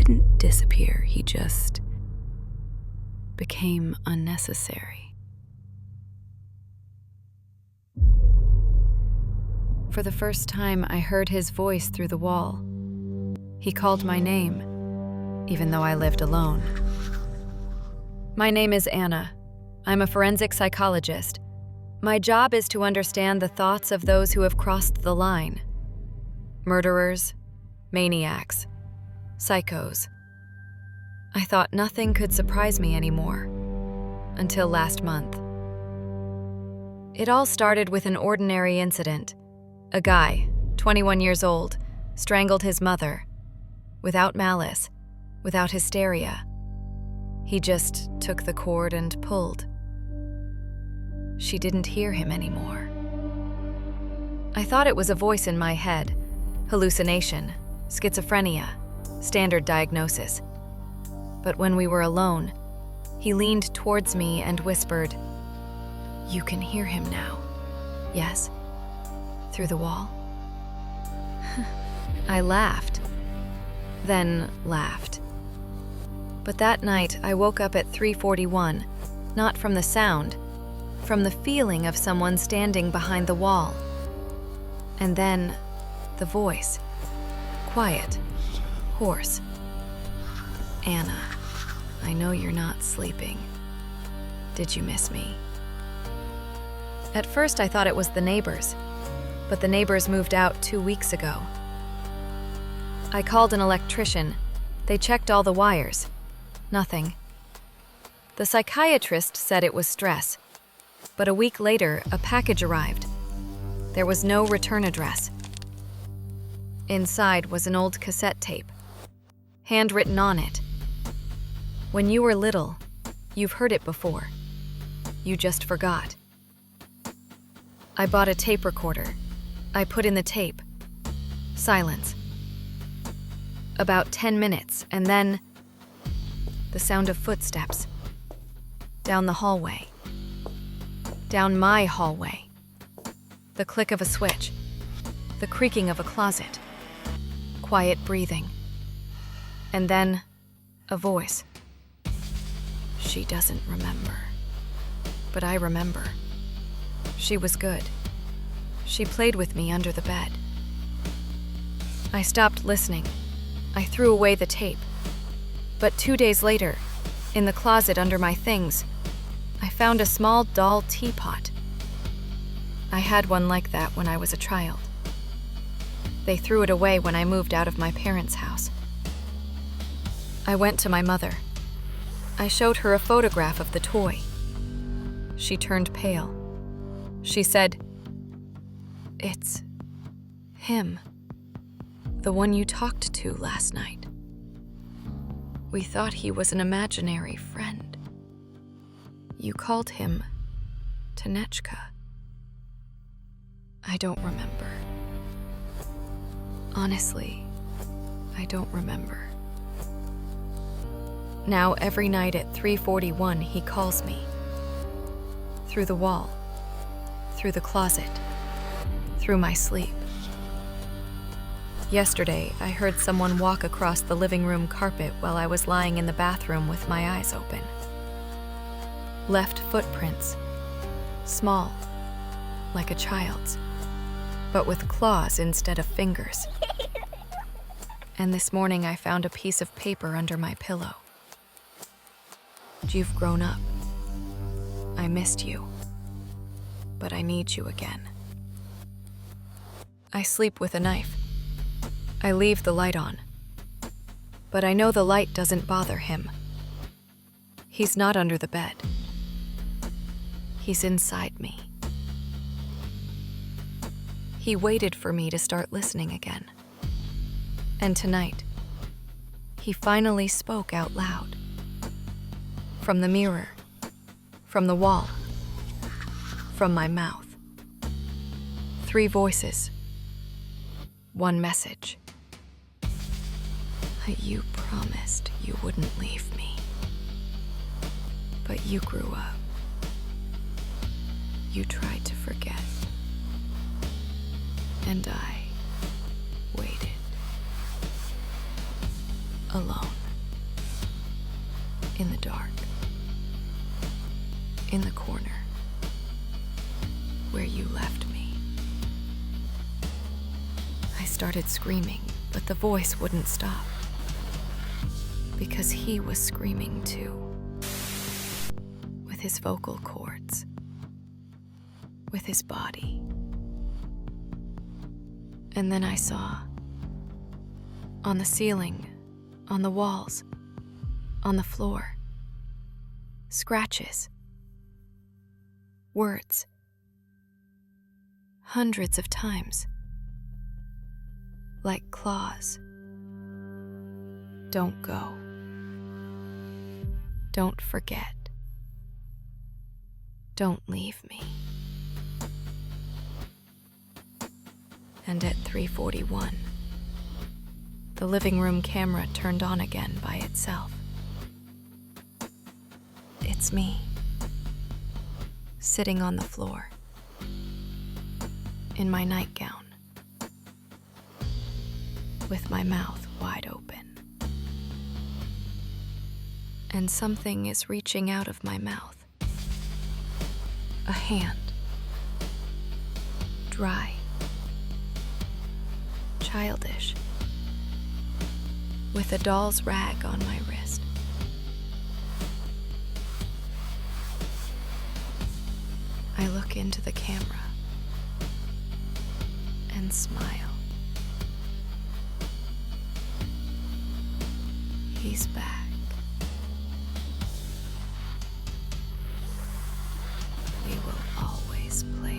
didn't disappear, he just became unnecessary. For the first time, I heard his voice through the wall. He called my name, even though I lived alone. My name is Anna. I'm a forensic psychologist. My job is to understand the thoughts of those who have crossed the line. Murderers, maniacs, psychos. I thought nothing could surprise me anymore, until last month. It all started with an ordinary incident. A guy, 21 years old, strangled his mother. Without malice, without hysteria. He just took the cord and pulled. She didn't hear him anymore. I thought it was a voice in my head, hallucination, schizophrenia, standard diagnosis. But when we were alone, he leaned towards me and whispered, "You can hear him now, yes? Through the wall?" I laughed, then laughed. But that night, I woke up at 3:41, not from the sound, from the feeling of someone standing behind the wall. And then, the voice. Quiet, hoarse. "Anna, I know you're not sleeping. Did you miss me?" At first, I thought it was the neighbors, but the neighbors moved out 2 weeks ago. I called an electrician. They checked all the wires. Nothing. The psychiatrist said it was stress, but a week later, a package arrived. There was no return address. Inside was an old cassette tape, handwritten on it. "When you were little, you've heard it before. You just forgot." I bought a tape recorder. I put in the tape. Silence. About 10 minutes, and then the sound of footsteps. Down the hallway. Down my hallway. The click of a switch. The creaking of a closet. Quiet breathing. And then a voice. "She doesn't remember. But I remember. She was good. She played with me under the bed." I stopped listening. I threw away the tape. But 2 days later, in the closet under my things, I found a small doll teapot. I had one like that when I was a child. They threw it away when I moved out of my parents' house. I went to my mother. I showed her a photograph of the toy. She turned pale. She said, "It's him, the one you talked to last night. We thought he was an imaginary friend. You called him Tanechka." I don't remember. Honestly, I don't remember. Now every night at 3:41 he calls me. Through the wall, through the closet, through my sleep. Yesterday, I heard someone walk across the living room carpet while I was lying in the bathroom with my eyes open. Left footprints, small, like a child's, but with claws instead of fingers. And this morning I found a piece of paper under my pillow. "You've grown up. I missed you, but I need you again." I sleep with a knife. I leave the light on, but I know the light doesn't bother him. He's not under the bed. He's inside me. He waited for me to start listening again. And tonight, he finally spoke out loud. From the mirror, from the wall, from my mouth. 3 voices, 1 message. "You promised you wouldn't leave me. But you grew up. You tried to forget. And I waited. alone. In the dark. In the corner. Where you left me. I started screaming, but the voice wouldn't stop. Because he was screaming too. With his vocal cords. With his body. And then I saw. On the ceiling, on the walls, on the floor. Scratches. Words. Hundreds of times. Like claws. Don't go. Don't forget. Don't leave me. And at 3:41, the living room camera turned on again by itself. It's me, sitting on the floor, in my nightgown, with my mouth wide open. And something is reaching out of my mouth. A hand. Dry. Childish. With a doll's rag on my wrist. I look into the camera and smile. He's back. We will always play